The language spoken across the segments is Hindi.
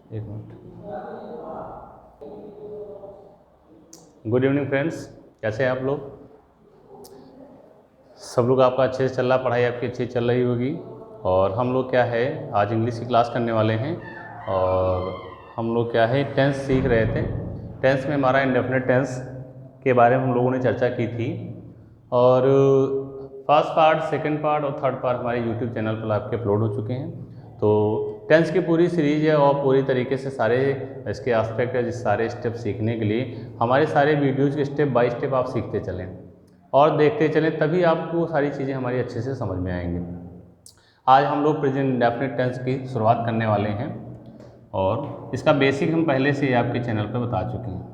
एक मिनट। गुड इवनिंग फ्रेंड्स, कैसे हैं आप लोग? सब लोग आपका अच्छे से चल रहा, पढ़ाई आपकी अच्छी चल रही होगी। और हम लोग क्या है आज इंग्लिश की क्लास करने वाले हैं। और हम लोग क्या है टेंस सीख रहे थे। टेंस में हमारा इंडेफिनिट टेंस के बारे में हम लोगों ने चर्चा की थी। और फर्स्ट पार्ट, सेकंड पार्ट और थर्ड पार्ट हमारे यूट्यूब चैनल पर आपके अपलोड हो चुके हैं। तो टेंस की पूरी सीरीज़ है और पूरी तरीके से सारे इसके एस्पेक्ट है, जिस सारे स्टेप सीखने के लिए हमारे सारे वीडियोज़ के स्टेप बाय स्टेप आप सीखते चलें और देखते चलें, तभी आपको सारी चीज़ें हमारी अच्छे से समझ में आएंगी। आज हम लोग प्रेजेंट इंडेफिनिट टेंस की शुरुआत करने वाले हैं और इसका बेसिक हम पहले से ही आपके चैनल पर बता चुके हैं।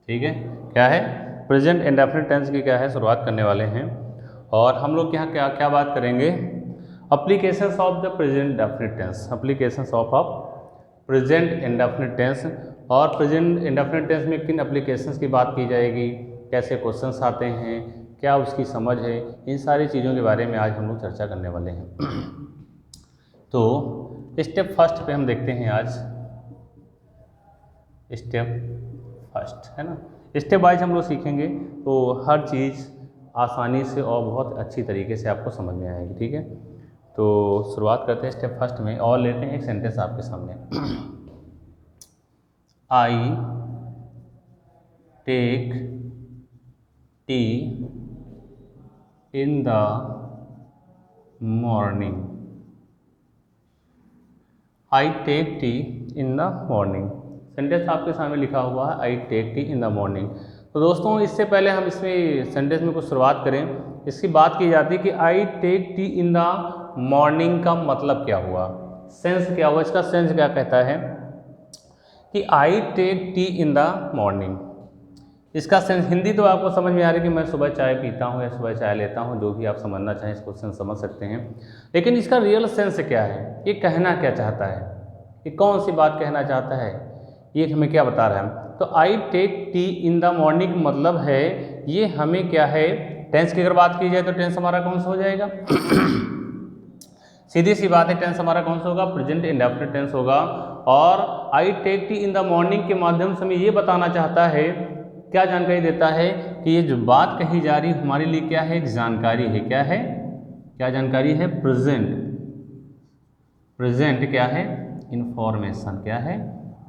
ठीक है, क्या है प्रेजेंट इंडेफिनिट टेंस की क्या है शुरुआत करने वाले हैं। और हम लोग यहाँ क्या क्या बात करेंगे, applications of the present indefinite tense, applications of present indefinite tense. और प्रेजेंट इंडेफिनिट टेंस में किन एप्लीकेशंस की बात की जाएगी, कैसे क्वेश्चंस आते हैं, क्या उसकी समझ है, इन सारी चीज़ों के बारे में आज हम लोग चर्चा करने वाले हैं। तो स्टेप फर्स्ट पे हम देखते हैं आज, स्टेप फर्स्ट है ना। स्टेप वाइज हम लोग सीखेंगे तो हर चीज़ आसानी से और बहुत अच्छी तरीके से आपको समझ में आएगी। ठीक है, तो शुरुआत करते हैं स्टेप फर्स्ट में और लेते हैं एक सेंटेंस आपके सामने। I take tea in the morning. I take tea in the morning, sentence आपके सामने लिखा हुआ है I take tea in the morning. तो दोस्तों इससे पहले हम इसमें सेंटेंस में कुछ शुरुआत करें, इसकी बात की जाती है कि I take tea in the morning का मतलब क्या हुआ, सेंस क्या हुआ, इसका सेंस क्या कहता है कि I take tea in the morning. इसका सेंस हिंदी तो आपको समझ में आ रही है कि मैं सुबह चाय पीता हूँ या सुबह चाय लेता हूँ, जो भी आप समझना चाहें इसको सेंस समझ सकते हैं। लेकिन इसका रियल सेंस क्या है, ये कहना क्या चाहता है, ये कौन सी बात कहना चाहता है, ये हमें क्या बता रहा है। तो I take tea in the morning मतलब है ये हमें क्या है, टेंस की अगर बात की जाए तो टेंस हमारा कौन सा हो जाएगा सीधी सी बात है, टेंस हमारा कौन सा होगा, प्रेजेंट इंडेफिनिट टेंस होगा। और I take tea in the morning के माध्यम से हमें ये बताना चाहता है, क्या जानकारी देता है कि ये जो बात कही जा रही हमारे लिए क्या है, एक जानकारी है। क्या है, क्या जानकारी है, प्रेजेंट, प्रेजेंट क्या है, इंफॉर्मेशन, क्या है,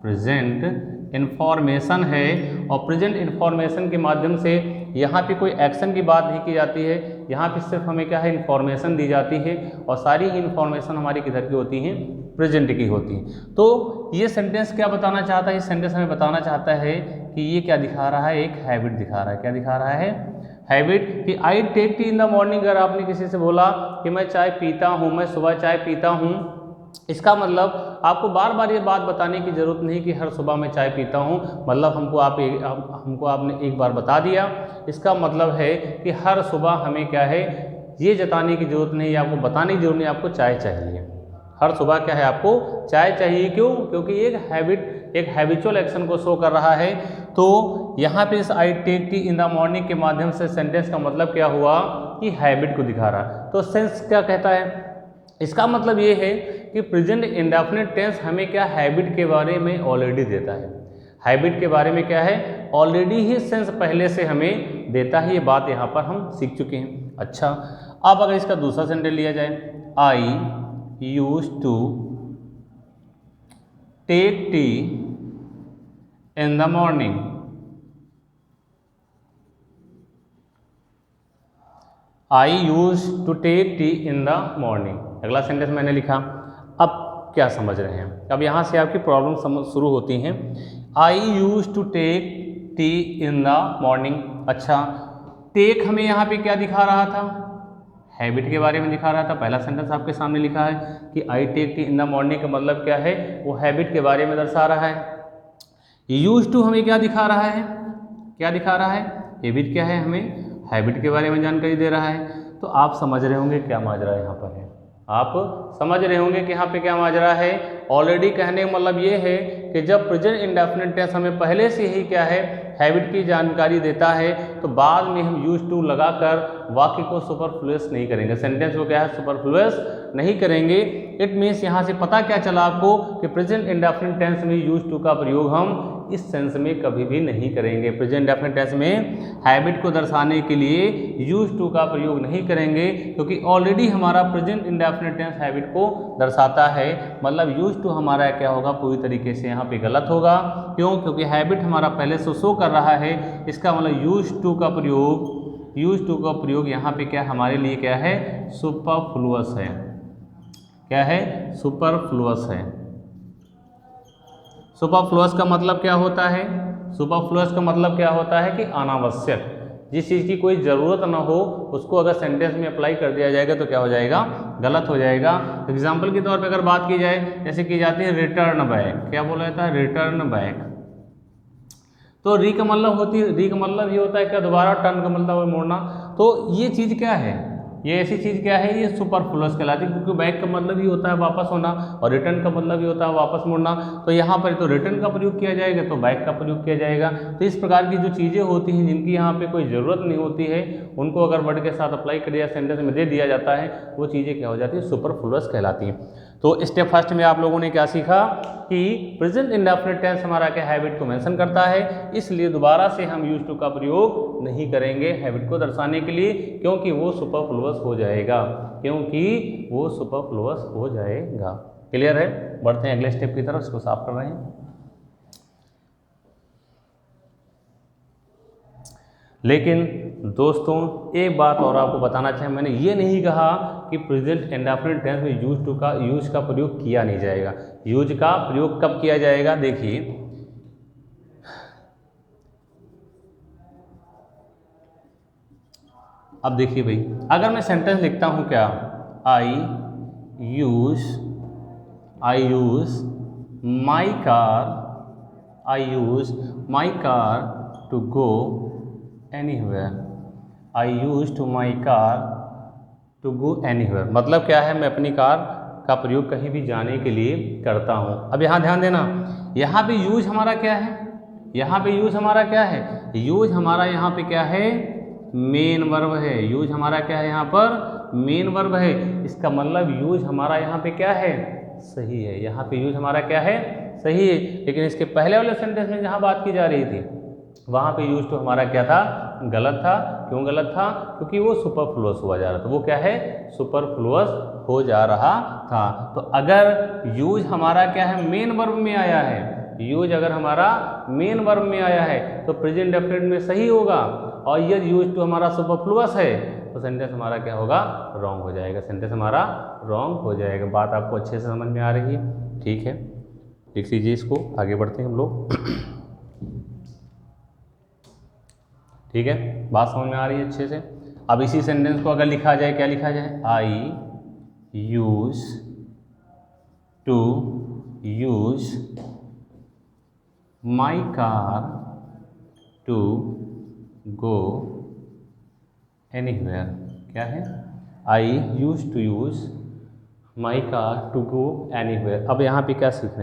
प्रेजेंट इंफॉर्मेशन है। और प्रेजेंट इंफॉर्मेशन के माध्यम से यहाँ पे कोई एक्शन की बात नहीं की जाती है, यहाँ पे सिर्फ हमें क्या है इंफॉर्मेशन दी जाती है और सारी ही इंफॉर्मेशन हमारी किधर की होती हैं, प्रेजेंट की होती है। तो ये सेंटेंस क्या बताना चाहता है, ये सेंटेंस हमें बताना चाहता है कि ये क्या दिखा रहा है, एक हैबिट दिखा रहा है। क्या दिखा रहा है, हैबिट। कि I take tea in the morning, अगर आपने किसी से बोला कि मैं चाय पीता हूँ, मैं सुबह चाय पीता हूँ, इसका मतलब आपको बार बार ये बात बताने की ज़रूरत नहीं कि हर सुबह मैं चाय पीता हूँ, मतलब हमको आपने एक बार बता दिया। इसका मतलब है कि हर सुबह हमें क्या है, ये जताने की ज़रूरत नहीं, आपको बताने की ज़रूरत नहीं, आपको चाय चाहिए। हर सुबह क्या है, आपको चाय चाहिए। क्यों, क्योंकि एक हैबिट, एक हैबिचुअल एक्शन को शो कर रहा है। तो यहाँ पे इस I take tea in the morning के माध्यम से सेंटेंस का मतलब क्या हुआ कि हैबिट को दिखा रहा। तो सेंस क्या कहता है, इसका मतलब ये है कि प्रेजेंट इंडेफिनिट टेंस हमें क्या हैबिट के बारे में ऑलरेडी देता है। हैबिट के बारे में क्या है, ऑलरेडी ही सेंस पहले से हमें देता है, ये बात यहाँ पर हम सीख चुके हैं। अच्छा, अब अगर इसका दूसरा सेंटेंस लिया जाए, I use to take tea in the morning. I use to take tea in the morning, अगला सेंटेंस मैंने लिखा। अब क्या समझ रहे हैं, अब यहाँ से आपकी प्रॉब्लम शुरू होती हैं। I use to take tea in the morning. अच्छा, टेक हमें यहाँ पे क्या दिखा रहा था, हैबिट के बारे में दिखा रहा था। पहला सेंटेंस आपके सामने लिखा है कि I take tea in the morning का मतलब क्या है, वो हैबिट के बारे में दर्शा रहा है। यूज टू हमें क्या दिखा रहा है, क्या दिखा रहा है, हैबिट क्या है, हमें हैबिट के बारे में जानकारी दे रहा है। तो आप समझ रहे होंगे क्या माजरा यहाँ पर है, आप समझ रहे होंगे कि यहाँ पे क्या माजरा है। ऑलरेडी कहने का मतलब ये है कि जब प्रेजेंट इंडेफिनिट टेंस हमें पहले से ही क्या है हैबिट की जानकारी देता है, तो बाद में हम यूज टू लगाकर वाक्य को सुपरफ्लुअस नहीं करेंगे, सेंटेंस को क्या है सुपरफ्लुअस नहीं करेंगे। इट मीन्स यहाँ से पता क्या चला आपको कि प्रेजेंट इंडेफिनिट टेंस में यूज टू का प्रयोग हम इस सेंस में कभी भी नहीं करेंगे। प्रेजेंट इंडेफिनिट टेंस में हैबिट को दर्शाने के लिए यूज टू का प्रयोग नहीं करेंगे, क्योंकि ऑलरेडी हमारा प्रेजेंट इंडेफिनिट टेंस हैबिट को दर्शाता है। मतलब यूज टू हमारा क्या होगा पूरी तरीके से यहाँ पे गलत होगा। क्यों? क्योंकि हैबिट हमारा पहले से शो कर रहा है। इसका मतलब यूज टू का प्रयोग यहाँ पे क्या हमारे लिए क्या है सुपरफ्लुअस है। क्या है? सुपरफ्लुअस है। सुपरफ्लुअस का मतलब क्या होता है? सुपरफ्लुअस का मतलब क्या होता है कि अनावश्यक, जिस चीज़ की कोई ज़रूरत ना हो उसको अगर सेंटेंस में अप्लाई कर दिया जाएगा तो क्या हो जाएगा? गलत हो जाएगा। एग्जाम्पल के तौर पे अगर बात की जाए, जैसे की जाती है रिटर्न बैक। क्या बोला जाता है? Return back. तो री का मतलब ये होता है क्या? दोबारा। टर्न का मतलब है मोड़ना। तो ये चीज़ क्या है? ये ऐसी चीज़ क्या है? ये सुपरफ्लुअस कहलाती है, क्योंकि बैक का मतलब ही होता है वापस होना और रिटर्न का मतलब ही होता है वापस मुड़ना। तो यहाँ पर तो रिटर्न का प्रयोग किया जाएगा तो बैक का प्रयोग किया जाएगा। तो इस प्रकार की जो चीज़ें होती हैं जिनकी यहाँ पे कोई ज़रूरत नहीं होती है, उनको अगर वर्ड के साथ अप्लाई कर दिया सेंटेंस में दे दिया जाता है, वो चीज़ें क्या हो जाती है? सुपरफ्लुअस कहलाती हैं। तो स्टेप फर्स्ट में आप लोगों ने क्या सीखा कि प्रेजेंट इंडेफिनिट टेंस हमारा क्या हैबिट को मेंशन करता है, इसलिए दोबारा से हम यूज टू का प्रयोग नहीं करेंगे हैबिट को दर्शाने के लिए, क्योंकि वो सुपरफ्लुअस हो जाएगा। क्लियर है? बढ़ते हैं अगले स्टेप की तरफ, इसको साफ कर रहे हैं। लेकिन दोस्तों एक बात और आपको बताना चाहिए, मैंने ये नहीं कहा कि प्रेजेंट इंडेफिनिट टेंस में यूज का प्रयोग किया नहीं जाएगा। यूज का प्रयोग कब किया जाएगा? देखिए, अब देखिए भाई, अगर मैं सेंटेंस लिखता हूं क्या, I use my car to go anywhere. I use to my car to go anywhere मतलब क्या है? मैं अपनी कार का प्रयोग कहीं भी जाने के लिए करता हूँ। अब यहाँ ध्यान देना, यहाँ पे यूज हमारा क्या है? यूज हमारा यहाँ पे क्या है? मेन वर्ब है। यूज हमारा क्या है? यहाँ पर मेन वर्ब है। इसका मतलब यूज हमारा यहाँ पे क्या है? सही है। यहाँ पे यूज हमारा क्या है? सही है। लेकिन इसके पहले वाले सेंटेंस में जहाँ बात की जा रही थी वहाँ पे यूज टू हमारा क्या था? गलत था। क्यों गलत था? क्योंकि वो सुपरफ्लुअस हुआ जा रहा था। वो क्या है? सुपरफ्लुअस हो जा रहा था। तो अगर यूज हमारा क्या है? मेन वर्ब में आया है। यूज अगर हमारा मेन वर्ब में आया है तो प्रेजेंट डेफिनेट में सही होगा, और ये यूज टू हमारा सुपरफ्लुअस है तो सेंटेंस हमारा क्या होगा? रॉन्ग हो जाएगा। बात आपको अच्छे से समझ में आ रही है? ठीक है, लिख लीजिए इसको, आगे बढ़ते हैं हम लोग। ठीक है, बात समझ में आ रही है अच्छे से। अब इसी सेंटेंस को अगर लिखा जाए, क्या लिखा जाए? I use to use my car to go anywhere. क्या है? I use to use my car to go anywhere. अब यहाँ पे क्या सीख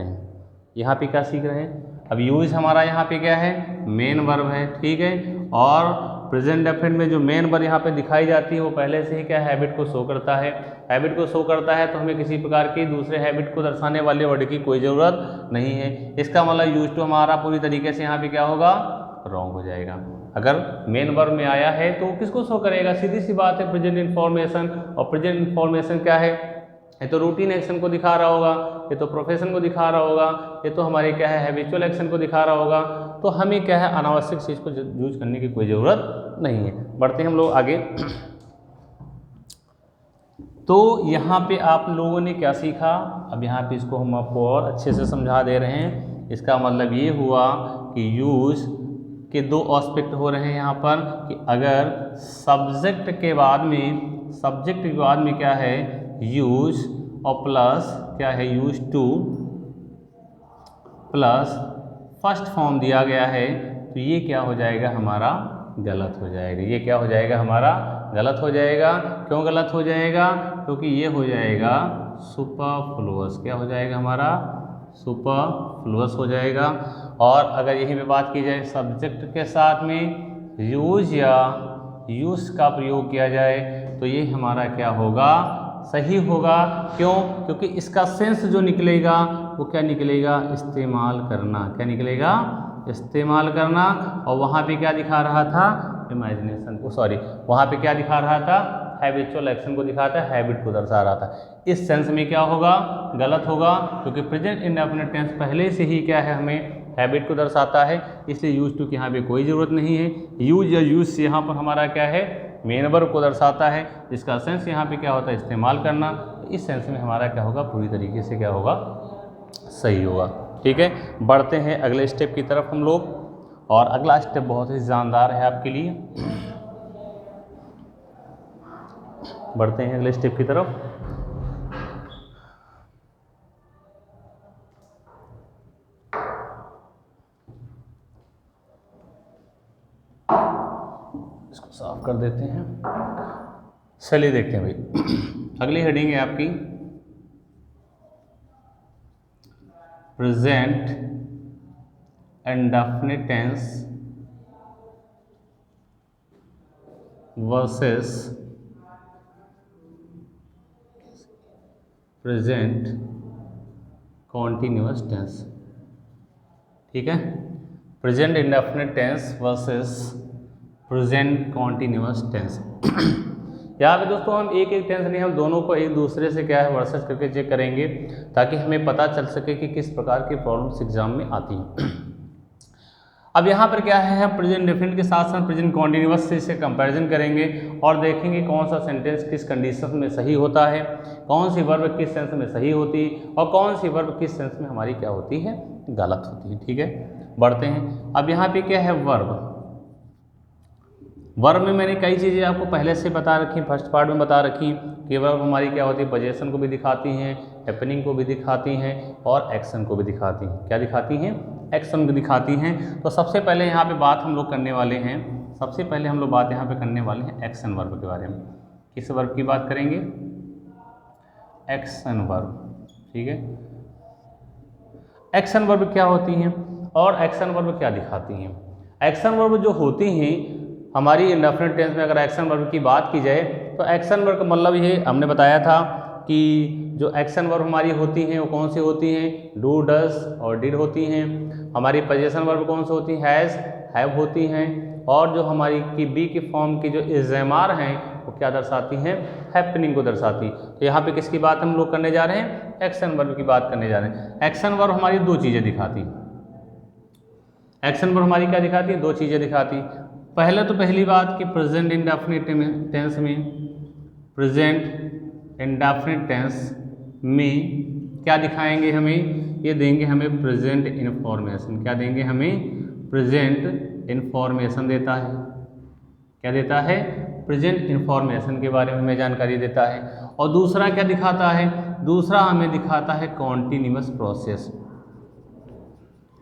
रहे हैं? अब यूज हमारा यहाँ पे क्या है? मेन वर्ब है। ठीक है, और प्रेजेंट डेफिनेट में जो मेन वर्ब यहाँ पे दिखाई जाती है वो पहले से ही क्या हैबिट को शो करता है। तो हमें किसी प्रकार की दूसरे हैबिट को दर्शाने वाले वर्ड की कोई ज़रूरत नहीं है। इसका मतलब यूज टू हमारा पूरी तरीके से यहाँ पे क्या होगा? रॉन्ग हो जाएगा। अगर मेन वर्ब में आया है तो किसको शो करेगा? सीधी सी बात है, प्रेजेंट इन्फॉर्मेशन। और प्रेजेंट इन्फॉर्मेशन क्या है? ये तो रूटीन एक्शन को दिखा रहा होगा, ये तो प्रोफेशन को दिखा रहा होगा, ये तो हमारे क्या है हैबिचुअल एक्शन को दिखा रहा होगा। तो हमें क्या है अनावश्यक चीज़ को यूज करने की कोई ज़रूरत नहीं है। बढ़ते हैं हम लोग आगे। तो यहाँ पे आप लोगों ने क्या सीखा? अब यहाँ पे इसको हम आपको और अच्छे से समझा दे रहे हैं। इसका मतलब ये हुआ कि यूज के दो एस्पेक्ट हो रहे हैं यहाँ पर, कि अगर सब्जेक्ट के बाद में क्या है? यूज, और प्लस क्या है? Use two plus first form दिया गया है, तो ये क्या हो जाएगा? हमारा गलत हो जाएगा। क्यों गलत हो जाएगा? क्योंकि ये हो जाएगा सुपरफ्लुअस। क्या हो जाएगा हमारा? सुपरफ्लुअस हो जाएगा। और अगर यहीं पे बात की जाए सब्जेक्ट के साथ में यूज या यूज का प्रयोग किया जाए तो ये हमारा क्या होगा? सही होगा। क्यों? क्योंकि इसका सेंस जो निकलेगा वो क्या निकलेगा? इस्तेमाल करना। क्या निकलेगा? इस्तेमाल करना। और वहाँ पे क्या दिखा रहा था? इमेजिनेशन को, सॉरी, वहाँ पे क्या दिखा रहा था? हैबिचुअल एक्शन को दिखाता है, हैबिट को दर्शा रहा था। इस सेंस में क्या होगा? गलत होगा, क्योंकि प्रेजेंट इंडेफिनिट टेंस पहले से ही क्या है? हमें हैबिट को दर्शाता है, इसलिए यूज टू की यहाँ पे कोई ज़रूरत नहीं है। यूज या यूज से यहाँ पर हमारा क्या है? मेन वर्ब को दर्शाता है, जिसका सेंस यहाँ पे क्या होता है? इस्तेमाल करना। इस सेंस में हमारा क्या होगा? पूरी तरीके से क्या होगा? सही होगा। ठीक है, बढ़ते हैं अगले स्टेप की तरफ हम लोग। और अगला स्टेप बहुत ही जानदार है आपके लिए। बढ़ते हैं अगले स्टेप की तरफ। इसको साफ कर देते हैं। चलिए देखते हैं भाई। अगली हेडिंग है आपकी present indefinite tense versus present continuous tense. ठीक है, present indefinite tense versus present continuous tense. यहाँ पे दोस्तों हम एक एक टेंस नहीं, हम दोनों को एक दूसरे से क्या है? वर्सेस करके चेक करेंगे, ताकि हमें पता चल सके कि किस प्रकार की प्रॉब्लम्स एग्जाम में आती हैं। अब यहाँ पर क्या है? हम प्रेजेंट इंडेफिनिट के साथ साथ प्रेजेंट कॉन्टिन्यूअस से इसे कंपैरिजन करेंगे और देखेंगे कौन सा सेंटेंस किस कंडीशन में सही होता है, कौन सी वर्ब किस सेंस में सही होती है और कौन सी वर्ब किस सेंस में हमारी क्या होती है? गलत होती है। ठीक है, बढ़ते हैं। अब यहाँ पे क्या है? वर्ब। वर्ब में मैंने कई चीज़ें आपको पहले से बता रखी, फर्स्ट पार्ट में बता रखी कि वर्ब हमारी क्या होती है? पोजीशन को भी दिखाती हैं, हैपनिंग को भी दिखाती हैं और एक्शन को भी दिखाती हैं। क्या दिखाती हैं? एक्शन को दिखाती हैं। तो सबसे पहले यहाँ पे बात हम लोग करने वाले हैं, सबसे पहले हम लोग बात यहाँ पे करने वाले हैं एक्शन वर्ब के बारे में। किस वर्ब की बात करेंगे? Action verb. ठीक है, एक्शन वर्ब क्या होती हैं और एक्शन वर्ब क्या दिखाती हैं? एक्शन वर्ब जो होती हैं हमारी इंडेफिनिट टेंस में, अगर एक्शन वर्ब की बात की जाए तो एक्शन वर्ब का मतलब ये हमने बताया था कि जो एक्शन वर्ब हमारी होती हैं वो कौन सी होती हैं? डू, डज और डिड होती हैं। हमारी पोजीशन वर्ब कौन सी होती है? हैज़, हैव होती हैं। और जो हमारी की बी की फॉर्म की जो इज़मार हैं वो क्या दर्शाती हैं? हैपनिंग को दर्शाती। तो यहाँ पे किसकी बात हम लोग करने जा रहे हैं? एक्शन वर्ब की बात करने जा रहे हैं। एक्शन वर्ब हमारी दो चीज़ें दिखाती। एक्शन वर्ब हमारी क्या दिखाती है? दो चीज़ें दिखाती। पहले तो पहली बात कि प्रेजेंट इंडेफिनिट टेंस में, प्रेजेंट इंडेफिनिट टेंस में क्या दिखाएंगे हमें? ये देंगे हमें प्रेजेंट इन्फॉर्मेशन। क्या देंगे हमें? प्रेजेंट इन्फॉर्मेशन देता है। क्या देता है? प्रेजेंट इन्फॉर्मेशन के बारे में हमें जानकारी देता है। और दूसरा क्या दिखाता है? दूसरा हमें दिखाता है कॉन्टिन्यूअस प्रोसेस।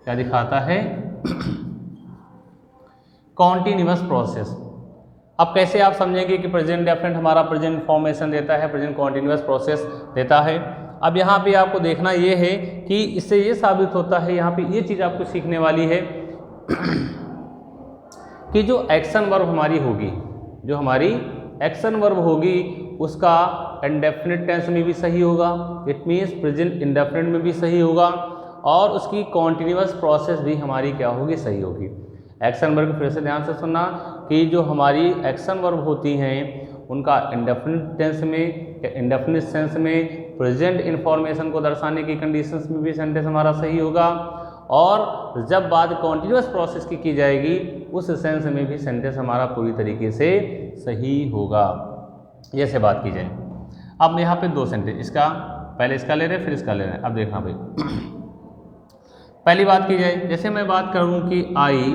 क्या दिखाता है? Continuous process. अब कैसे आप समझेंगे कि प्रेजेंट इंडेफिनिट हमारा प्रेजेंट इन्फॉर्मेशन देता है, प्रेजेंट कॉन्टिन्यूअस प्रोसेस देता है? अब यहाँ पे आपको देखना ये है कि इससे ये साबित होता है, यहाँ पे ये चीज़ आपको सीखने वाली है कि जो एक्शन वर्ब हमारी होगी, जो हमारी एक्शन वर्ब होगी उसका इंडेफिनिट टेंस में भी सही होगा, इट मीन्स प्रेजेंट इंडेफिनिट में भी सही होगा, और उसकी कॉन्टिन्यूअस प्रोसेस भी हमारी क्या होगी? सही होगी। एक्शन वर्ब फिर से ध्यान से सुनना कि जो हमारी एक्शन वर्ब होती हैं उनका इंडेफिनिट टेंस में, इंडेफिनिट सेंस में प्रेजेंट इन्फॉर्मेशन को दर्शाने की कंडीशंस में भी सेंटेंस हमारा सही होगा, और जब बात कॉन्टिन्यूअस प्रोसेस की जाएगी उस सेंस में भी सेंटेंस हमारा पूरी तरीके से सही होगा। ये से बात की जाए। अब यहाँ पे दो सेंटेंस, इसका पहले इसका ले रहे हैं फिर इसका ले रहे हैं। अब देखना भाई, पहली बात की जाए, जैसे मैं बात करूँ कि I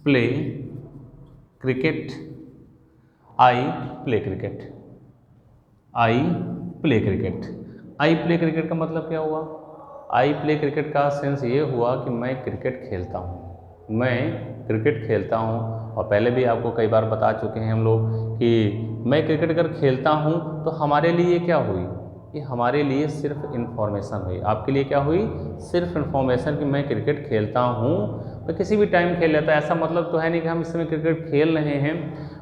play cricket, I play cricket, I play cricket. I play cricket का मतलब क्या हुआ? आई प्ले क्रिकेट का सेंस ये हुआ कि मैं क्रिकेट खेलता हूँ, मैं क्रिकेट खेलता हूँ। और पहले भी आपको कई बार बता चुके हैं हम लोग कि मैं क्रिकेट अगर खेलता हूँ तो हमारे लिए क्या हुई, ये हमारे लिए सिर्फ इन्फॉर्मेशन हुई। आपके लिए क्या हुई, सिर्फ इन्फॉर्मेशन कि मैं क्रिकेट खेलता हूँ, मैं किसी भी टाइम खेल लेता है। ऐसा मतलब तो है नहीं कि हम इस समय क्रिकेट खेल रहे हैं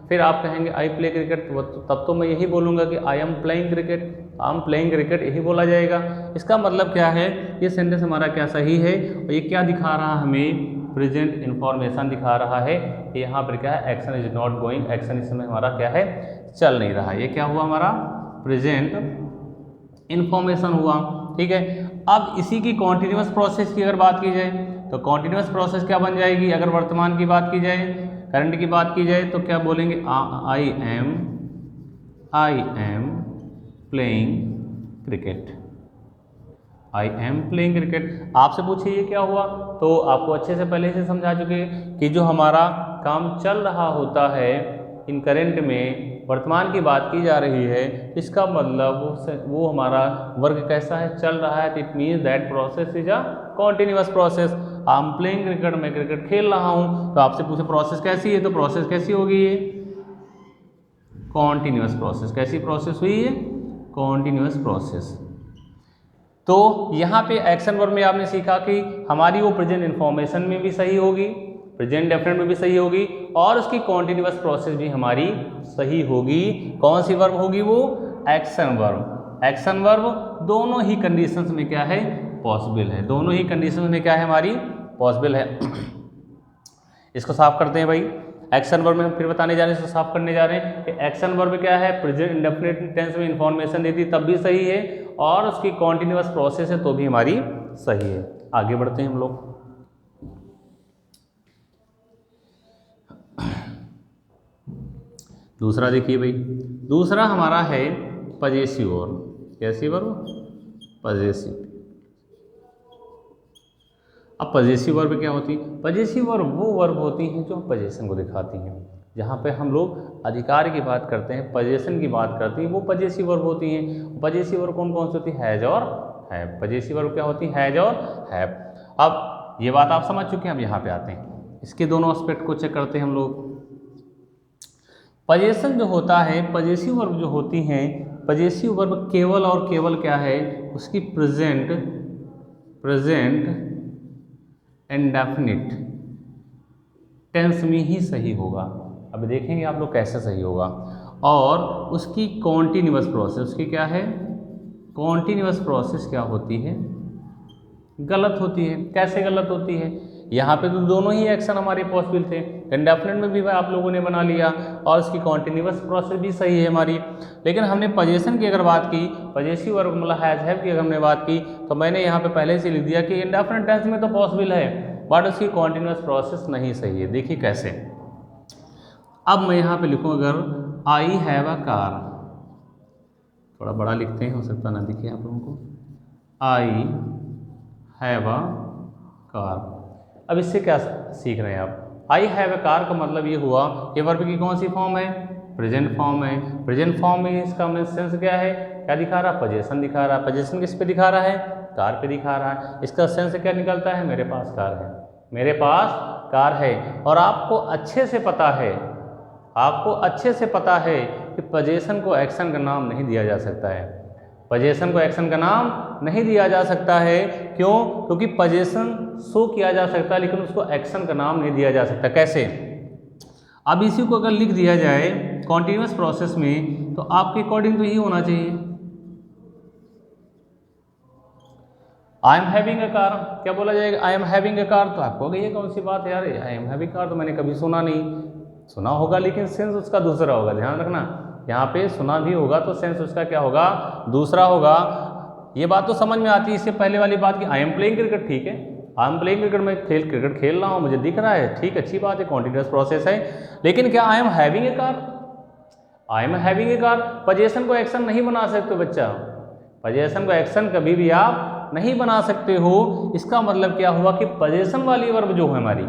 फिर आप कहेंगे आई प्ले क्रिकेट, तब तो मैं यही बोलूँगा कि I am playing cricket, I am playing cricket, यही बोला जाएगा। इसका मतलब क्या है, ये सेंटेंस हमारा क्या सही है और ये क्या दिखा रहा है हमें, प्रेजेंट इन्फॉर्मेशन दिखा रहा है। यहाँ पर क्या है, action is not going, action इस समय हमारा क्या है, चल नहीं रहा। ये क्या हुआ हमारा, प्रेजेंट इन्फॉर्मेशन हुआ। ठीक है, अब इसी की कॉन्टिन्यूस प्रोसेस की अगर बात की जाए तो कॉन्टिन्यूस प्रोसेस क्या बन जाएगी, अगर वर्तमान की बात की जाए, करंट की बात की जाए तो क्या बोलेंगे, I am playing cricket, I am playing cricket. आपसे पूछे ये क्या हुआ, तो आपको अच्छे से पहले से समझा चुके कि जो हमारा काम चल रहा होता है इन करेंट में, वर्तमान की बात की जा रही है, इसका मतलब वो हमारा वर्ग कैसा है, चल रहा है। It means that process is a continuous process. I am playing cricket, मैं क्रिकेट खेल रहा हूँ, तो आपसे पूछे प्रोसेस कैसी है, तो प्रोसेस कैसी होगी, ये कॉन्टिन्यूअस प्रोसेस। कैसी प्रोसेस हुई है, कॉन्टिन्यूअस प्रोसेस। तो यहाँ पे एक्शन वर्ब में आपने सीखा कि हमारी वो प्रेजेंट इन्फॉर्मेशन में भी सही होगी, प्रेजेंट डेफिनेट में भी सही होगी, और उसकी कॉन्टिन्यूअस प्रोसेस भी हमारी सही होगी। कौन सी वर्ब होगी, वो एक्शन वर्ब। एक्शन वर्ब दोनों ही कंडीशंस में क्या है, पॉसिबल है, दोनों ही कंडीशंस में क्या है, हमारी पॉसिबल है। इसको साफ करते हैं भाई। एक्शन वर्ब में हम फिर बताने जा रहे हैं, इसको साफ करने जा रहे हैं कि एक्शन वर्ब क्या है, प्रेजेंट इंडेफिनिट टेंस में इंफॉर्मेशन देती तब भी सही है, और उसकी कॉन्टिन्यूअस प्रोसेस है तो भी हमारी सही है। आगे बढ़ते हैं हम लोग। दूसरा देखिए भाई, दूसरा हमारा है पजेसिव वर्ब। कैसी वर्ब, पजेसिव। अब पजेसिव वर्ब क्या होती है, पजेसिव वर्ब वो वर्ब होती हैं जो पजेशन को दिखाती हैं। जहाँ पे हम लोग अधिकार की बात करते हैं, पजेशन की बात करते हैं, वो पजेसिव वर्ब होती हैं। पजेसिव वर्ब कौन कौन सी होती है, हैज और हैव। पजेसिव वर्ब क्या होती है, हैज और हैव। अब ये बात आप समझ चुके हैं, अब यहाँ पे आते हैं, इसके दोनों एस्पेक्ट को चेक करते हैं हम लोग। पजेशन जो होता है, पजेसिव वर्ब जो होती हैं, पजेसिव वर्ब केवल और केवल क्या है, उसकी प्रेजेंट इंडेफिनिट टेंस में ही सही होगा। अब देखेंगे आप लोग कैसे सही होगा। और उसकी कॉन्टिन्यूअस प्रोसेस, उसकी क्या है, कॉन्टिन्यूअस प्रोसेस क्या होती है, गलत होती है। कैसे गलत होती है, यहाँ पे तो दोनों ही एक्शन हमारे पॉसिबल थे, इंडेफिनिट में भी आप लोगों ने बना लिया और इसकी कॉन्टिन्यूअस प्रोसेस भी सही है हमारी। लेकिन हमने पजेशन की अगर बात की, पजेसिव वर्ब मतलब हैज हैव की अगर हमने बात की, तो मैंने यहाँ पे पहले से लिख दिया कि इंडेफिनिट टेंस में तो पॉसिबल है बट उसकी कॉन्टिन्यूअस प्रोसेस नहीं सही है। देखिए कैसे, अब मैं यहाँ पे लिखूँ अगर आई हैव अ कार, थोड़ा बड़ा लिखते हैं, हो सकता ना दिखे आप लोगों को, आई हैव अ कार। अब इससे क्या सीख रहे हैं आप, आई हैव अ कार का मतलब ये हुआ, ये वर्ब की कौन सी फॉर्म है, प्रेजेंट फॉर्म है। प्रेजेंट फॉर्म में इसका सेंस क्या है, क्या दिखा रहा है, पजेशन दिखा रहा है। पजेशन किस पे दिखा रहा है, कार पे दिखा रहा है। इसका सेंस क्या निकलता है, मेरे पास कार है, मेरे पास कार है। और आपको अच्छे से पता है, आपको अच्छे से पता है कि पजेशन को एक्शन का नाम नहीं दिया जा सकता है। पजेशन को एक्शन का नाम नहीं दिया जा सकता है, क्यों, क्योंकि पजेशन शो किया जा सकता है लेकिन उसको एक्शन का नाम नहीं दिया जा सकता। कैसे, अब इसी को अगर लिख दिया जाए कॉन्टिन्यूअस प्रोसेस में, तो आपके अकॉर्डिंग तो यही होना चाहिए, I am having a car. क्या बोला जाएगा, I am having a car. तो आपको ये कौन सी बात है यार, आई एम हैविंग कार तो मैंने कभी सुना नहीं। सुना होगा लेकिन सेंस उसका दूसरा होगा, ध्यान रखना। यहाँ पे सुना भी होगा तो सेंस उसका क्या होगा, दूसरा होगा। ये बात तो समझ में आती है। इससे पहले वाली बात की आई एम प्लेइंग क्रिकेट, ठीक है, आई एम प्लेइंग क्रिकेट, मैं क्रिकेट खेल रहा हूँ, मुझे दिख रहा है, ठीक, अच्छी बात है, कॉन्टिन्यूअस प्रोसेस है। लेकिन क्या I am having a car, I am having a car, possession को एक्शन नहीं बना सकते बच्चा। पजेशन को एक्शन कभी भी आप नहीं बना सकते हो। इसका मतलब क्या हुआ कि पजेशन वाली वर्ब जो है हमारी,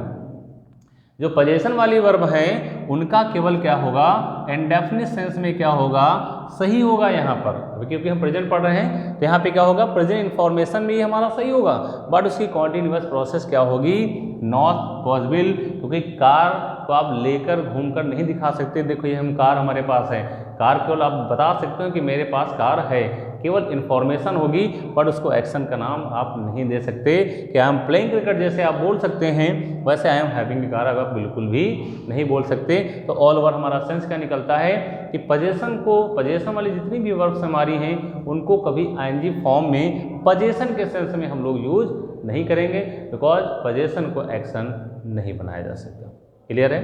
जो पजेशन वाली वर्ब है, उनका केवल क्या होगा, इंडेफिनिट सेंस में क्या होगा, सही होगा यहाँ पर। क्योंकि हम प्रेजेंट पढ़ रहे हैं तो यहाँ पे क्या होगा, प्रेजेंट इन्फॉर्मेशन भी हमारा सही होगा बट उसकी कॉन्टिन्यूअस प्रोसेस क्या होगी, नॉट पॉसिबल, क्योंकि कार को आप लेकर घूमकर नहीं दिखा सकते, देखो ये हम कार हमारे पास है, कार केवल आप बता सकते हो कि मेरे पास कार है, केवल इन्फॉर्मेशन होगी, बट उसको एक्शन का नाम आप नहीं दे सकते। कि आई एम प्लेइंग क्रिकेट जैसे आप बोल सकते हैं, वैसे आई एम हैविंग कार आप बिल्कुल भी नहीं बोल सकते। तो ऑल ओवर हमारा सेंस क्या निकलता है कि पोजेशन वाली जितनी भी वर्ब्स हमारी हैं उनको कभी आईएनजी फॉर्म में पोजेशन के सेंस में हम लोग यूज नहीं करेंगे, बिकॉज पोजेशन को एक्शन नहीं बनाया जा सकता। क्लियर है?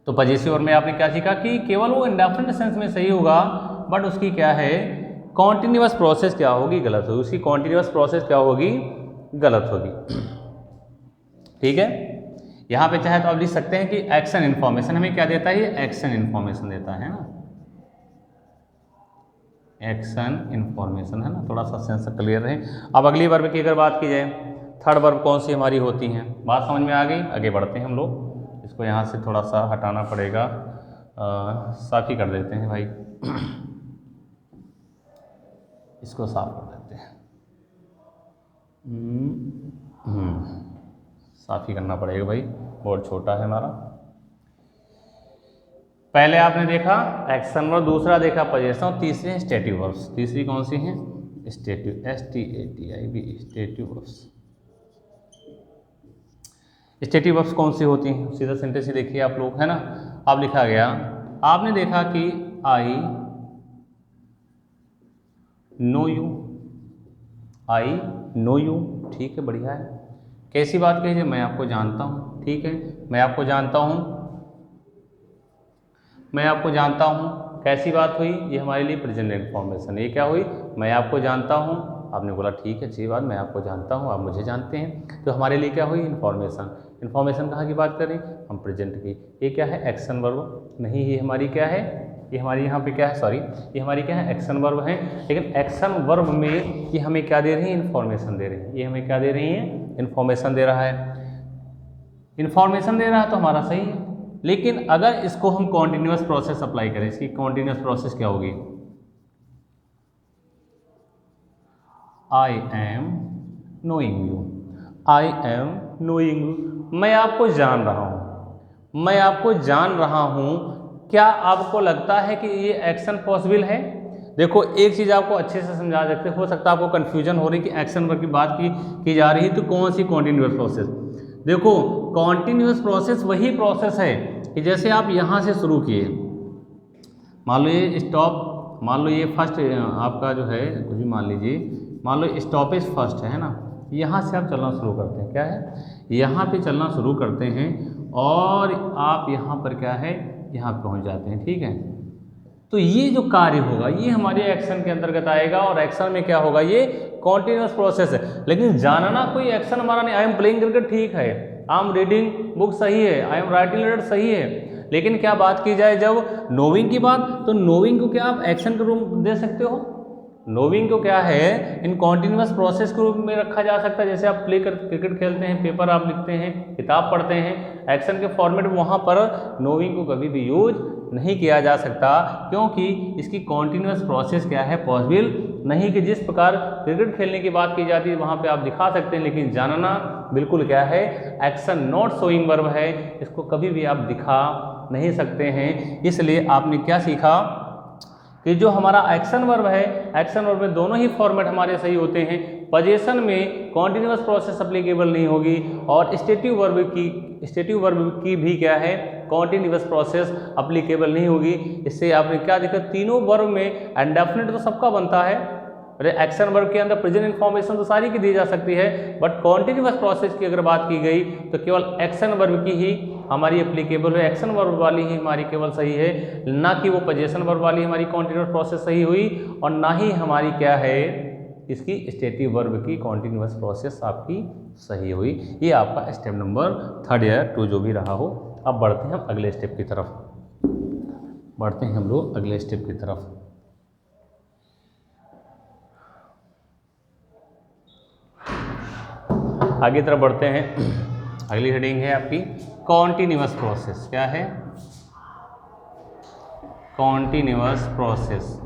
तो पजेसिव वर्ब में आपने क्या सीखा कि केवल वो इंडेफिनिट सेंस में सही होगा, बट उसकी क्या है कॉन्टिन्यूअस प्रोसेस क्या होगी, गलत होगी। उसकी कॉन्टिन्यूअस प्रोसेस क्या होगी, गलत होगी। ठीक है, यहाँ पे चाहे तो आप लिख सकते हैं कि एक्शन इन्फॉर्मेशन हमें क्या देता है, ये एक्शन इन्फॉर्मेशन देता है ना, एक्शन इन्फॉर्मेशन है ना, थोड़ा सा सेंस क्लियर रहे। अब अगली वर्ब की अगर बात की जाए, थर्ड वर्ब कौन सी हमारी होती हैं, बात समझ में आ गई। आगे बढ़ते हैं हम लोग, इसको यहाँ से थोड़ा सा हटाना पड़ेगा, साफ ही कर देते हैं भाई, इसको साफ कर देते हैं, साफ ही करना पड़ेगा भाई, बोर्ड छोटा है हमारा। पहले आपने देखा एक्शन वर्ब, दूसरा देखा पोजेशन, तीसरे हैं स्टेटिव वर्ब्स। तीसरी कौन सी हैं, stative, STATIV, stative verbs. Stative verbs कौन सी होती हैं, सीधा सेंटेंस ही देखिए आप लोग, है ना। अब लिखा गया, आपने देखा कि I know you, I know you, ठीक है, बढ़िया है। कैसी बात कही, मैं आपको जानता हूँ, ठीक है, मैं आपको जानता हूँ, मैं आपको जानता हूँ, कैसी बात हुई, ये हमारे लिए प्रेजेंट इन्फॉर्मेशन, ये क्या हुई, मैं आपको जानता हूँ, आपने बोला ठीक है अच्छी बात, मैं आपको जानता हूँ, आप मुझे जानते हैं, तो हमारे लिए क्या हुई, इन्फॉर्मेशन। इन्फॉर्मेशन कहाँ की बात करें हम, प्रेजेंट की। ये क्या है, एक्शन वर्ब नहीं, ये हमारी क्या है, ये हमारी यहाँ पे क्या है, सॉरी, ये हमारी क्या है, एक्शन वर्ब है। लेकिन एक्शन वर्ब में ये हमें क्या दे रही है, इन्फॉर्मेशन दे रही है, ये हमें क्या दे रही है, इन्फॉर्मेशन दे रहा है। इन्फॉर्मेशन दे रहा है तो हमारा सही है, लेकिन अगर इसको हम कॉन्टिन्यूअस प्रोसेस अप्लाई करें, इसकी कॉन्टिन्यूअस प्रोसेस क्या होगी, I am knowing you, I am knowing you, मैं आपको जान रहा हूँ, मैं आपको जान रहा हूँ। क्या आपको लगता है कि ये एक्शन पॉसिबल है? देखो एक चीज़ आपको अच्छे से समझा सकते, हो सकता है आपको कन्फ्यूजन हो रही कि एक्शन वर्ब की बात की जा रही है तो कौन सी कॉन्टिन्यूअस प्रोसेस। देखो कॉन्टिन्यूअस प्रोसेस वही प्रोसेस है कि जैसे आप यहाँ से शुरू किए, मान लो ये स्टॉप, मान लो ये फर्स्ट आपका जो है कुछ भी मान लीजिए, मान लो स्टॉपेज फर्स्ट है ना, यहाँ से आप चलना शुरू करते हैं, क्या है, यहाँ पे चलना शुरू करते हैं और आप यहाँ पर क्या है, यहाँ पहुँच जाते हैं, ठीक है। तो ये जो कार्य होगा ये हमारे एक्शन के अंतर्गत आएगा, और एक्शन में क्या होगा, ये कॉन्टिन्यूअस प्रोसेस है। लेकिन जानना कोई एक्शन हमारा नहीं, आई एम प्लेइंग क्रिकेट ठीक है, आई एम रीडिंग बुक सही है, आई एम राइटिंग लेटर सही है, लेकिन क्या बात की जाए जब नोविंग की बात, तो नोविंग को क्या आप एक्शन के रूप दे सकते हो, नोविंग को क्या है इन कॉन्टिन्यूअस प्रोसेस के रूप में रखा जा सकता है। जैसे आप क्रिकेट खेलते हैं, पेपर आप लिखते हैं, किताब पढ़ते हैं, एक्शन के फॉर्मेट में वहाँ पर नोविंग को कभी भी यूज नहीं किया जा सकता, क्योंकि इसकी कॉन्टिन्यूअस प्रोसेस क्या है, पॉसिबल नहीं। कि जिस प्रकार क्रिकेट खेलने की बात की जाती है वहाँ पे आप दिखा सकते हैं, लेकिन जानना बिल्कुल क्या है, एक्शन नॉट शोइंग वर्ब है, इसको कभी भी आप दिखा नहीं सकते हैं। इसलिए आपने क्या सीखा कि जो हमारा एक्शन वर्ब है, एक्शन वर्ब में दोनों ही फॉर्मेट हमारे सही होते हैं। पोजीशन में कॉन्टिन्यूअस प्रोसेस अप्लीकेबल नहीं होगी, और स्टेटिव वर्ब की भी क्या है, कॉन्टिन्यूअस प्रोसेस अप्लीकेबल नहीं होगी। इससे आपने क्या देखा, तीनों वर्ब में इंडेफिनिट तो सबका बनता है, एक्शन वर्ब के अंदर प्रेजेंट इन्फॉर्मेशन तो सारी की दी जा सकती है, बट कॉन्टिन्यूअस प्रोसेस की अगर बात की गई तो केवल एक्शन वर्ब की ही हमारी एप्लीकेबल है, एक्शन वर्ब वाली ही हमारी केवल सही है, ना कि वो पोजीशन वर्ब वाली हमारी कॉन्टिन्यूअस प्रोसेस सही हुई, और ना ही हमारी क्या है इसकी स्टेटिव वर्ब की कॉन्टिन्यूअस प्रोसेस आपकी सही हुई। ये आपका स्टेप नंबर 3 या 2 जो भी रहा हो। अब बढ़ते हैं हम अगले स्टेप की तरफ, बढ़ते हैं हम लोग अगले स्टेप की तरफ। आगे तरफ बढ़ते हैं, अगली हेडिंग है आपकी कॉन्टिन्यूअस प्रोसेस। क्या है, कॉन्टिन्यूअस प्रोसेस।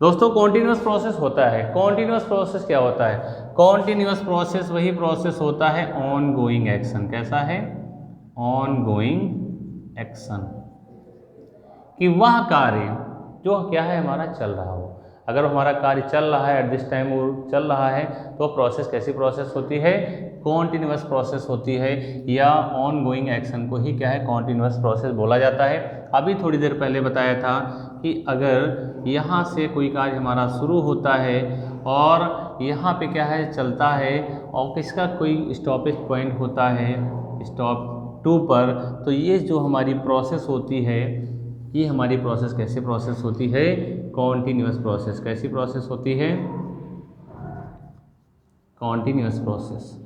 दोस्तों कॉन्टिन्यूअस प्रोसेस होता है, कॉन्टिन्यूअस प्रोसेस क्या होता है, कॉन्टिन्यूअस प्रोसेस वही प्रोसेस होता है ऑन गोइंग एक्शन। कैसा है, ऑन गोइंग एक्शन, कि वह कार्य जो क्या है हमारा चल रहा हो। अगर हमारा कार्य चल रहा है, एट दिस टाइम वो चल रहा है, तो प्रोसेस कैसी प्रोसेस होती है, कॉन्टिन्यूअस प्रोसेस होती है, या ऑन गोइंग एक्शन को ही क्या है कॉन्टिन्यूअस प्रोसेस बोला जाता है। अभी थोड़ी देर पहले बताया था कि अगर यहाँ से कोई कार्य हमारा शुरू होता है और यहाँ पे क्या है चलता है और किसका कोई स्टॉपेज पॉइंट होता है स्टॉप 2 पर, तो ये जो हमारी प्रोसेस होती है, ये हमारी प्रोसेस कैसी प्रोसेस होती है, कॉन्टिन्यूअस प्रोसेस। कैसी प्रोसेस होती है, कॉन्टिन्यूअस प्रोसेस।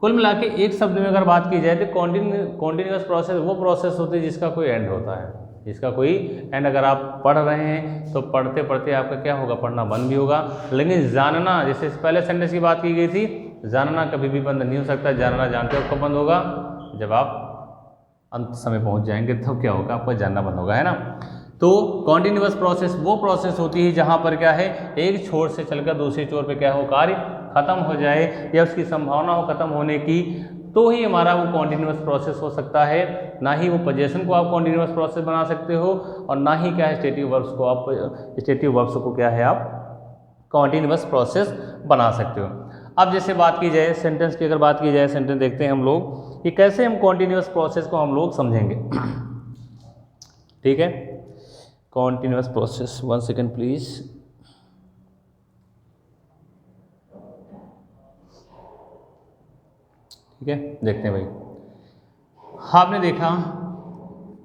कुल मिला के एक शब्द में अगर बात की जाए तो कॉन्टिन्यूअस प्रोसेस वो प्रोसेस होती है जिसका कोई एंड होता है, जिसका कोई एंड। अगर आप पढ़ रहे हैं तो पढ़ते पढ़ते आपका क्या होगा, पढ़ना बंद भी होगा। लेकिन जानना, जैसे पहले सेंटेंस की बात की गई थी, जानना कभी भी बंद नहीं हो सकता। जानना जानते हो कब बंद होगा, जब आप अंत समय पहुंच जाएंगे तब क्या होगा, आपको जानना बंद होगा, है ना। तो कॉन्टिन्यूअस प्रोसेस वो प्रोसेस होती है जहां पर क्या है एक छोर से चलकर दूसरे छोर पे क्या हो कार्य खत्म हो जाए या उसकी संभावना हो खत्म होने की, तो ही हमारा वो कॉन्टिन्यूअस प्रोसेस हो सकता है। ना ही वो पोजीशन को आप कॉन्टिन्यूअस प्रोसेस बना सकते हो और ना ही क्या है स्टेटिव वर्ब्स को आप क्या है आप कॉन्टिन्यूअस प्रोसेस बना सकते हो। अब जैसे बात की जाए सेंटेंस की, अगर बात की जाए सेंटेंस देखते हैं हम लोग कि कैसे हम कॉन्टिन्यूअस प्रोसेस को हम लोग समझेंगे। ठीक है, कॉन्टिन्यूअस प्रोसेस, 1 सेकेंड प्लीज। ठीक है, देखते हैं भाई। आपने देखा,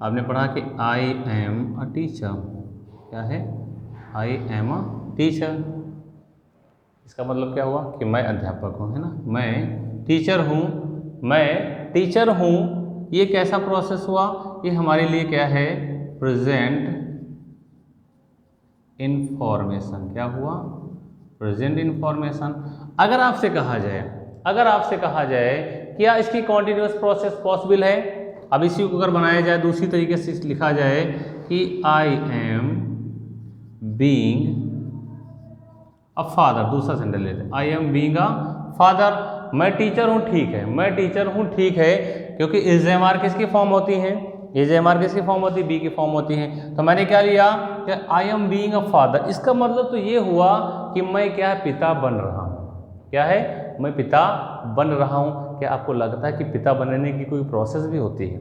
आपने पढ़ा कि आई एम अ टीचर। क्या है, आई एम अ टीचर। इसका मतलब क्या हुआ कि मैं अध्यापक हूँ, है ना, मैं टीचर हूँ, मैं टीचर हूँ। ये कैसा प्रोसेस हुआ, ये हमारे लिए क्या है प्रेजेंट इन्फॉर्मेशन। क्या हुआ, प्रेजेंट इन्फॉर्मेशन। अगर आपसे कहा जाए क्या इसकी कॉन्टिन्यूअस प्रोसेस पॉसिबल है, अब इसी को अगर बनाया जाए दूसरी तरीके से लिखा जाए कि I am being a father. दूसरा सेंटेंस लेते हैं, I am being a father. मैं टीचर हूँ, ठीक है, मैं टीचर हूँ, ठीक है, क्योंकि इज एम आर किसकी फॉर्म होती है, इज एम आर किसकी फॉर्म होती है, बी की फॉर्म होती है। तो मैंने क्या लिया कि I am being a father. इसका मतलब तो ये हुआ कि मैं क्या है पिता बन रहा हूँ। क्या है, मैं पिता बन रहा हूँ। क्या आपको लगता है कि पिता बनने की कोई प्रोसेस भी होती है,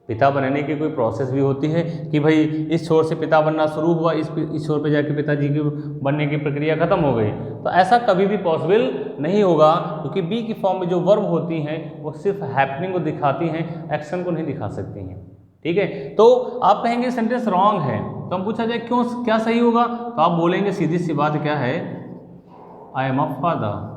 पिता बनने की कोई प्रोसेस भी होती है कि भाई इस छोर से पिता बनना शुरू हुआ, इस छोर पे जाके पिताजी की बनने की प्रक्रिया खत्म हो गई, तो ऐसा कभी भी पॉसिबल नहीं होगा, क्योंकि बी की फॉर्म में जो वर्ब होती हैं वो सिर्फ हैपनिंग को दिखाती हैं, एक्शन को नहीं दिखा सकती हैं। ठीक है, तो आप कहेंगे सेंटेंस रॉन्ग है, तो हम पूछा जाए क्यों, क्या सही होगा, तो आप बोलेंगे सीधी सी बात क्या है, आई एम अ फादर।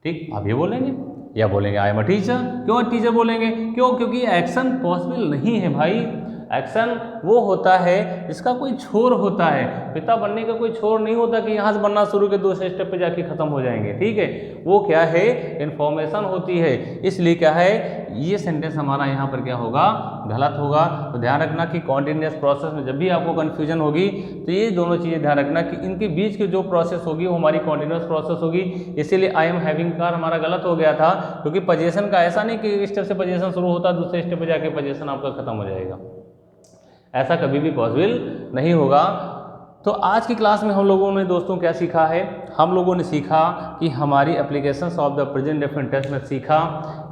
ठीक, आप ये बोलेंगे या बोलेंगे आई एम अ टीचर। क्यों टीचर बोलेंगे, क्यों, क्योंकि एक्शन पॉसिबल नहीं है भाई। एक्शन वो होता है जिसका कोई छोर होता है, पिता बनने का कोई छोर नहीं होता कि यहाँ से बनना शुरू के दूसरे स्टेप पे जाके खत्म हो जाएंगे। ठीक है, वो क्या है इन्फॉर्मेशन होती है। इसलिए क्या है ये सेंटेंस हमारा यहाँ पर क्या होगा, गलत होगा। तो ध्यान रखना कि कॉन्टिन्यूअस प्रोसेस में जब भी आपको कन्फ्यूजन होगी तो ये दोनों चीज़ें ध्यान रखना कि इनके बीच की जो प्रोसेस होगी वो हमारी कॉन्टिन्यूअस प्रोसेस होगी। इसीलिए आई एम हैविंग कार हमारा गलत हो गया था, क्योंकि पोजीशन का ऐसा नहीं कि स्टेप से पोजीशन शुरू होता है दूसरे स्टेप पे जाके पोजीशन आपका खत्म हो जाएगा, ऐसा कभी भी पॉसिबल नहीं होगा। तो आज की क्लास में हम लोगों ने दोस्तों क्या सीखा है, हम लोगों ने सीखा कि हमारी applications of the present definite tense में सीखा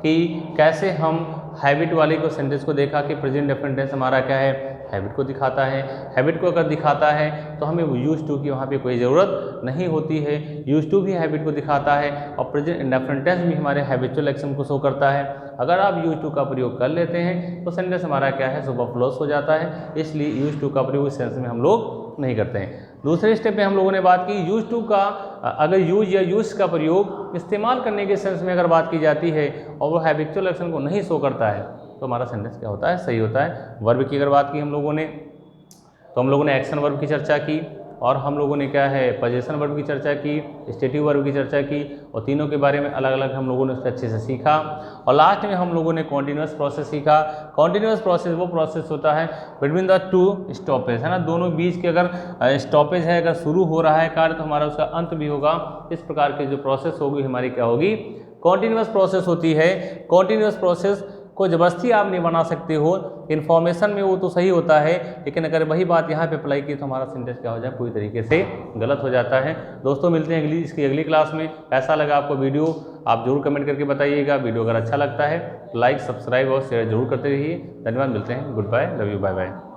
कि कैसे हम हैबिट वाले को सेंटेंस को देखा कि प्रेजेंट डेफिनेट टेंस हमारा क्या है, हैबिट को दिखाता है। हैबिट को अगर दिखाता है तो हमें यूज टू की वहाँ पे कोई ज़रूरत नहीं होती है, यूज टू भी हैबिट को दिखाता है और प्रेजेंट इंडेफिनिट टेंस भी हमारे हैबिचुअल एक्शन को शो करता है। अगर आप यूज टू का प्रयोग कर लेते हैं तो सेंटेंस हमारा क्या है सुपरफ्लुअस हो जाता है, इसलिए यूज टू का प्रयोग इस सेंस में हम लोग नहीं करते हैं। दूसरे स्टेप पे हम लोगों ने बात की यूज टू का अगर यूज या यूज का प्रयोग इस्तेमाल करने के सेंस में अगर बात की जाती है और वो हैबिचुअल एक्शन को नहीं शो करता है तो हमारा सेंटेंस क्या होता है, सही होता है। वर्ब की अगर बात की हम लोगों ने तो हम लोगों ने एक्शन वर्ब की चर्चा की और हम लोगों ने क्या है पोजीशन वर्ब की चर्चा की, स्टेटिव वर्ब की चर्चा की और तीनों के बारे में अलग अलग हम लोगों ने उसको अच्छे से सीखा। और लास्ट में हम लोगों ने कॉन्टिन्यूअस प्रोसेस सीखा। कॉन्टिन्यूअस प्रोसेस वो प्रोसेस होता है बिटवीन द टू स्टॉपेज, है ना, दोनों बीच के अगर स्टॉपेज है, अगर शुरू हो रहा है कार्य तो हमारा उसका अंत भी होगा। इस प्रकार की जो प्रोसेस होगी हमारी क्या होगी, कॉन्टीन्यूअस प्रोसेस होती है। कॉन्टीन्यूअस प्रोसेस को ज़बरदस्ती आप नहीं बना सकते हो, इन्फॉर्मेशन में वो तो सही होता है, लेकिन अगर वही बात यहाँ पे अप्लाई की तो हमारा सिंटेक्स क्या हो जाए, पूरी तरीके से गलत हो जाता है। दोस्तों मिलते हैं इसकी अगली क्लास में। कैसा लगा आपको वीडियो आप जरूर कमेंट करके बताइएगा। वीडियो अगर अच्छा लगता है तो लाइक, सब्सक्राइब और शेयर जरूर करते रहिए। धन्यवाद, मिलते हैं, good bye, love you, bye bye.